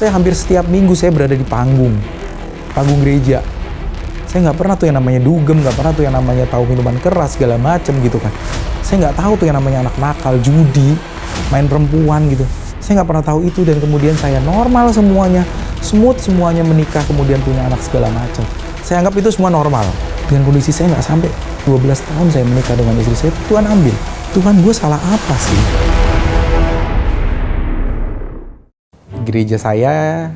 Saya hampir setiap minggu saya berada di panggung gereja. Saya nggak pernah tuh yang namanya dugem, nggak pernah tuh yang namanya tahu minuman keras segala macem gitu kan. Saya nggak tahu tuh yang namanya anak nakal, judi, main perempuan gitu. Saya nggak pernah tahu itu, dan kemudian saya normal semuanya, smooth semuanya, menikah kemudian punya anak segala macam. Saya anggap itu semua normal. Dengan kondisi saya nggak sampai 12 tahun saya menikah dengan istri saya, Tuhan ambil. Tuhan, gue salah apa sih? Gereja saya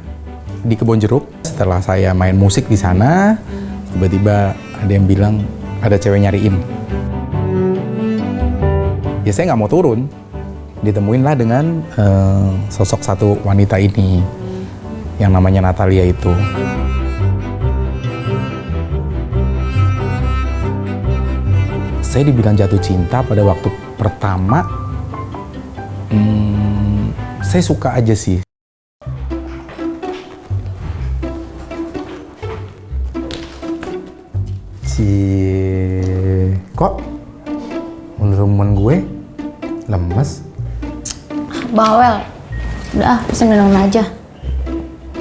di Kebonjeruk. Setelah saya main musik di sana, tiba-tiba ada yang bilang ada cewek nyariin. Ya saya nggak mau turun. Ditemuin lah dengan sosok satu wanita ini yang namanya Natalia itu. Saya dibilang jatuh cinta pada waktu pertama. Saya suka aja sih. Kok menurut gue lemes? Bawel. Udah, pesen minum aja.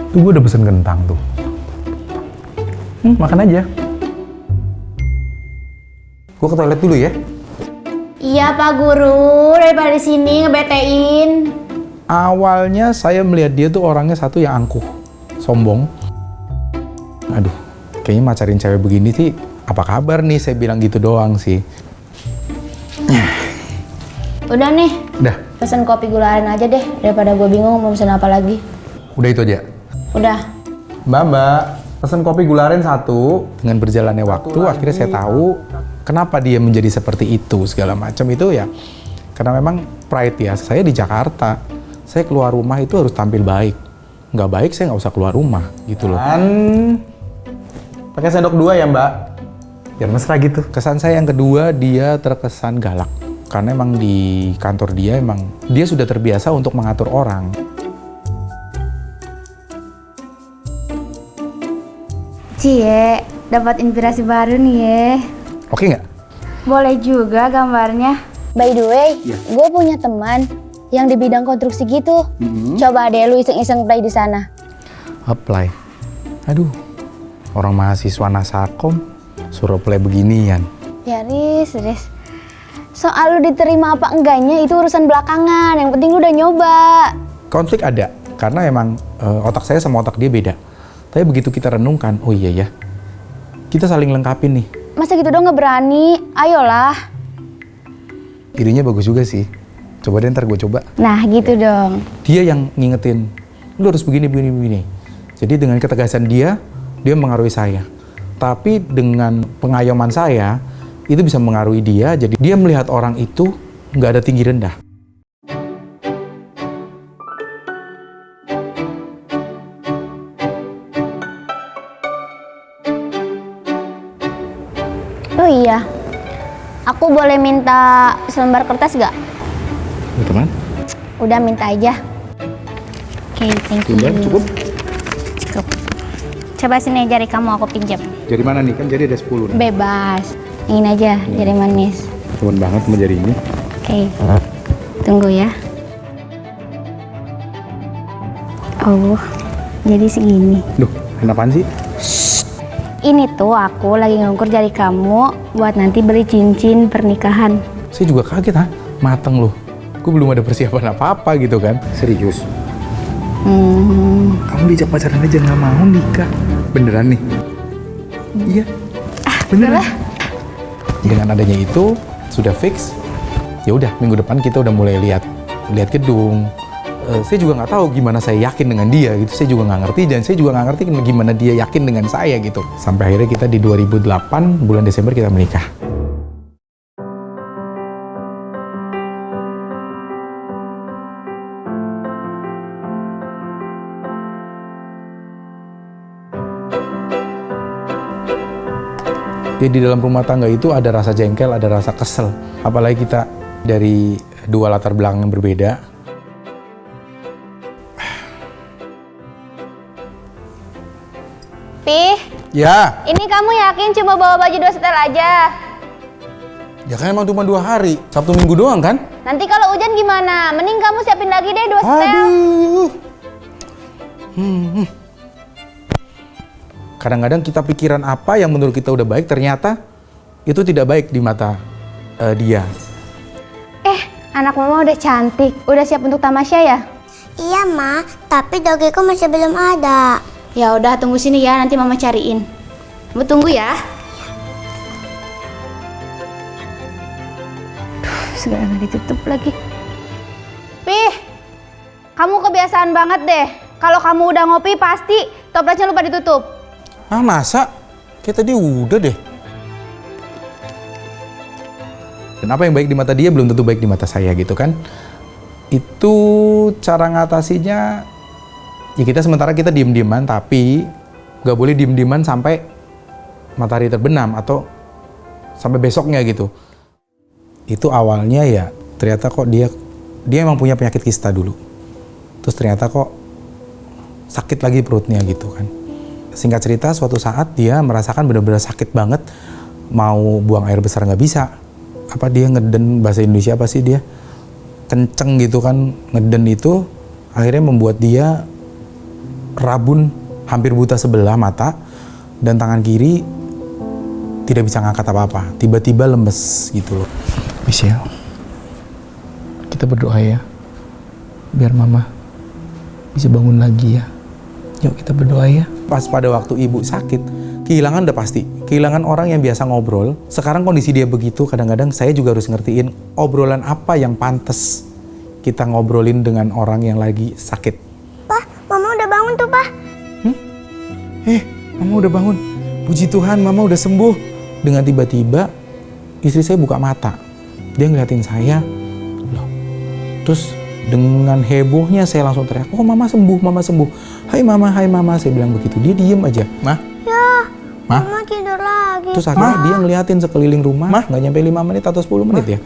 Tuh gue udah pesen kentang tuh. Makan aja. Gue ke toilet dulu ya. Iya Pak Guru, daripada di sini ngebetein. Awalnya saya melihat dia tuh orangnya satu yang angkuh, sombong. Aduh, kayaknya macarin cewek begini sih, apa kabar nih? Saya bilang gitu doang sih. Udah nih. Udah. Pesen kopi gula aren aja deh, daripada gue bingung mau pesen apa lagi. Udah itu aja? Udah. Mbak, pesen kopi gula aren 1. Dengan berjalannya waktu, akhirnya saya tahu kenapa dia menjadi seperti itu, segala macam itu ya. Karena memang pride ya, saya di Jakarta. Saya keluar rumah itu harus tampil baik. Nggak baik, saya nggak usah keluar rumah, gitu loh. Pakai sendok 2 ya, Mbak? Biar mesra gitu. Kesan saya yang kedua, dia terkesan galak. Karena emang di kantor dia sudah terbiasa untuk mengatur orang. Cie, dapat inspirasi baru nih ya. Oke nggak? Boleh juga gambarnya. By the way, gue punya teman yang di bidang konstruksi gitu. Coba deh lu iseng-iseng play di sana. Apply? Aduh, orang mahasiswa Nasakom suruh play beginian. Ya Riz. Soal lu diterima apa enggaknya itu urusan belakangan. Yang penting lu udah nyoba. Konflik ada, karena emang otak saya sama otak dia beda. Tapi begitu kita renungkan, oh iya ya, kita saling lengkapin nih. Masa gitu dong nggak berani? Ayolah. Idenya bagus juga sih. Coba deh ntar gue coba. Nah gitu dong. Dia yang ngingetin, lu harus begini. Jadi dengan ketegasan dia mengaruhi saya. Tapi dengan pengayoman saya, itu bisa mengaruhi dia. Jadi dia melihat orang itu nggak ada tinggi rendah. Oh iya, aku boleh minta selembar kertas gak? Teman? Udah minta aja. Oke, thank you. Cukup? Cukup. Coba sini jari kamu aku pinjam. Jari mana nih? Kan jari ada 10 nih. Bebas. Ingin aja jari manis. Teman banget sama jari ini. Oke. Tunggu ya. Oh, jadi segini. Duh, kenapaan sih? Ini tuh aku lagi ngukur jari kamu buat nanti beli cincin pernikahan. Saya juga kaget, mateng loh. Gue belum ada persiapan apa-apa gitu kan. Serius? Kamu diajak pacaran aja nggak mau nikah. Beneran nih? Iya. Beneran. Dengan adanya itu sudah fix. Ya udah, minggu depan kita udah mulai lihat gedung. Saya juga nggak tahu gimana saya yakin dengan dia gitu. Saya juga nggak ngerti, dan saya juga nggak ngerti gimana dia yakin dengan saya gitu. Sampai akhirnya kita di 2008 bulan Desember kita menikah. Ya, di dalam rumah tangga itu ada rasa jengkel, ada rasa kesel. Apalagi kita dari 2 latar belakang yang berbeda. Pih, Ya. ini kamu yakin cuma bawa baju 2 setel aja? Ya kan emang cuma 2 hari, Sabtu Minggu doang kan? Nanti kalau hujan gimana? Mending kamu siapin lagi deh 2 setel. Aduh. Kadang-kadang kita pikiran apa yang menurut kita udah baik, ternyata itu tidak baik di mata dia. Anak mama udah cantik, udah siap untuk tamasya ya? Iya, Ma, tapi dogiku masih belum ada. Ya udah, tunggu sini ya, nanti mama cariin. Kamu tunggu ya. Segala nggak ditutup lagi. Pih, kamu kebiasaan banget deh. Kalau kamu udah ngopi pasti toplesnya lupa ditutup. Ah, masa? Kayak tadi udah deh. Dan apa yang baik di mata dia belum tentu baik di mata saya gitu kan. Itu cara ngatasinya, ya kita sementara kita diem-dieman, tapi nggak boleh diem-dieman sampai matahari terbenam atau sampai besoknya gitu. Itu awalnya ya ternyata kok dia emang punya penyakit kista dulu. Terus ternyata kok sakit lagi perutnya gitu kan. Singkat cerita, suatu saat dia merasakan benar-benar sakit banget, mau buang air besar nggak bisa. Apa dia ngeden, bahasa Indonesia apa sih dia? Kenceng gitu kan, ngeden itu akhirnya membuat dia rabun, hampir buta sebelah mata, dan tangan kiri tidak bisa ngangkat apa-apa, tiba-tiba lemes gitu loh. Michelle, kita berdoa ya, biar mama bisa bangun lagi ya. Yuk kita berdoa ya. Pas pada waktu ibu sakit, kehilangan udah pasti. Kehilangan orang yang biasa ngobrol. Sekarang kondisi dia begitu, kadang-kadang saya juga harus ngertiin obrolan apa yang pantas kita ngobrolin dengan orang yang lagi sakit. Pak, Mama udah bangun tuh, Pak. Mama udah bangun. Puji Tuhan, Mama udah sembuh. Dengan tiba-tiba, istri saya buka mata. Dia ngeliatin saya. Loh. Terus dengan hebohnya saya langsung teriak, "Oh, Mama sembuh, Mama sembuh. Hai Mama, hai Mama." Saya bilang begitu. Dia diem aja. Mah? Ya, Mah? Mama tidur lagi. Terus akhirnya dia ngeliatin sekeliling rumah, nggak nyampe 5 menit atau 10 menit ya.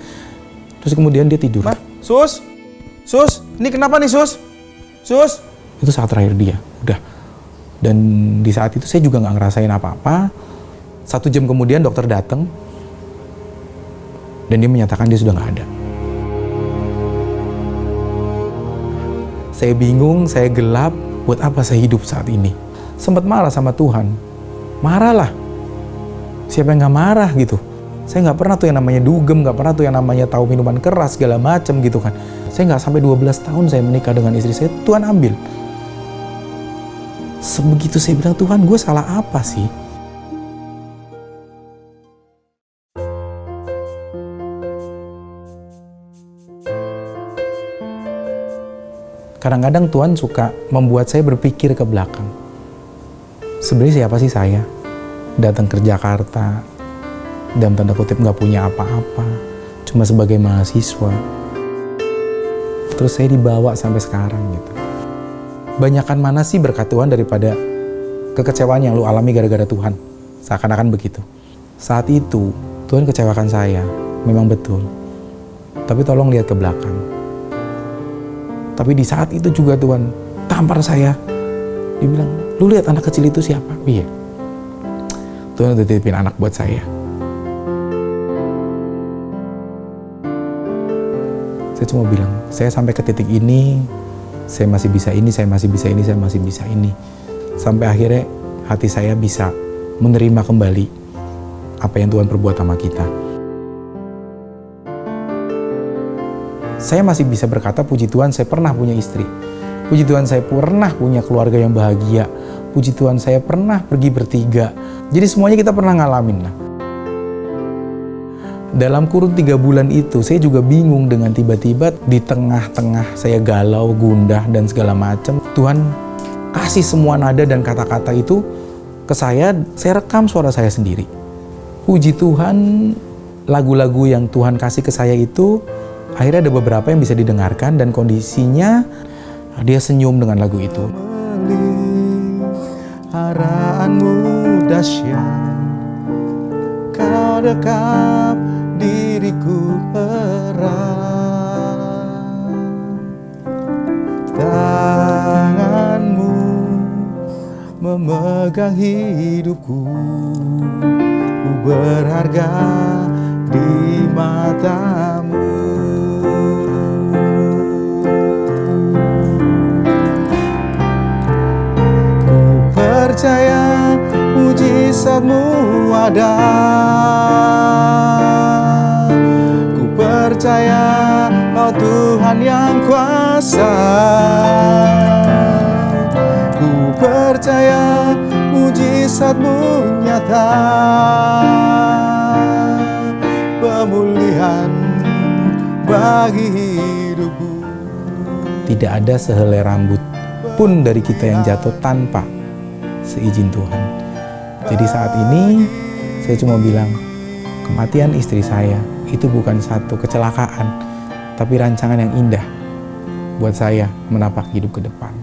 Terus kemudian dia tidur. Sus, ini kenapa nih Sus? Itu saat terakhir dia, udah. Dan di saat itu saya juga nggak ngerasain apa-apa. 1 jam kemudian dokter datang, dan dia menyatakan dia sudah nggak ada. Saya bingung, saya gelap, buat apa saya hidup saat ini? Sempat marah sama Tuhan. Marahlah. Siapa yang nggak marah gitu? Saya nggak pernah tuh yang namanya dugem, nggak pernah tuh yang namanya tahu minuman keras segala macam gitu kan. Saya nggak sampai 12 tahun saya menikah dengan istri saya, Tuhan ambil. Sebegitu saya bilang, Tuhan gue salah apa sih? Kadang-kadang Tuhan suka membuat saya berpikir ke belakang. Sebenarnya siapa sih saya? Datang ke Jakarta, dalam tanda kutip nggak punya apa-apa, cuma sebagai mahasiswa. Terus saya dibawa sampai sekarang gitu. Banyakan mana sih berkat Tuhan daripada kekecewaan yang lu alami gara-gara Tuhan? Seakan-akan begitu. Saat itu Tuhan kecewakan saya, memang betul. Tapi tolong lihat ke belakang. Tapi di saat itu juga Tuhan tampar saya. Dia bilang, lu lihat anak kecil itu siapa? Iya. Tuhan udah titipin anak buat saya. Saya cuma bilang, saya sampai ke titik ini, saya masih bisa ini, saya masih bisa ini, saya masih bisa ini. Sampai akhirnya hati saya bisa menerima kembali apa yang Tuhan perbuat sama kita. Saya masih bisa berkata, puji Tuhan saya pernah punya istri. Puji Tuhan saya pernah punya keluarga yang bahagia. Puji Tuhan saya pernah pergi bertiga. Jadi semuanya kita pernah ngalamin lah. Dalam kurun 3 bulan itu saya juga bingung dengan tiba-tiba di tengah-tengah saya galau, gundah dan segala macam. Tuhan kasih semua nada dan kata-kata itu ke saya rekam suara saya sendiri. Puji Tuhan, lagu-lagu yang Tuhan kasih ke saya itu akhirnya ada beberapa yang bisa didengarkan dan kondisinya dia senyum dengan lagu itu. Peliharaanmu dahsyat, kau dekap diriku erat. Tanganmu memegang hidupku, ku berharga di matamu. mujizat-Mu ada. Ku percaya Kau Tuhan yang kuasa. Ku percaya mujizat-Mu nyata. Pemulihan bagi hidupku. Tidak ada sehelai rambut pun dari kita yang jatuh tanpa seizin Tuhan. Jadi saat ini saya cuma bilang, kematian istri saya itu bukan satu kecelakaan, tapi rancangan yang indah buat saya menapak hidup ke depan.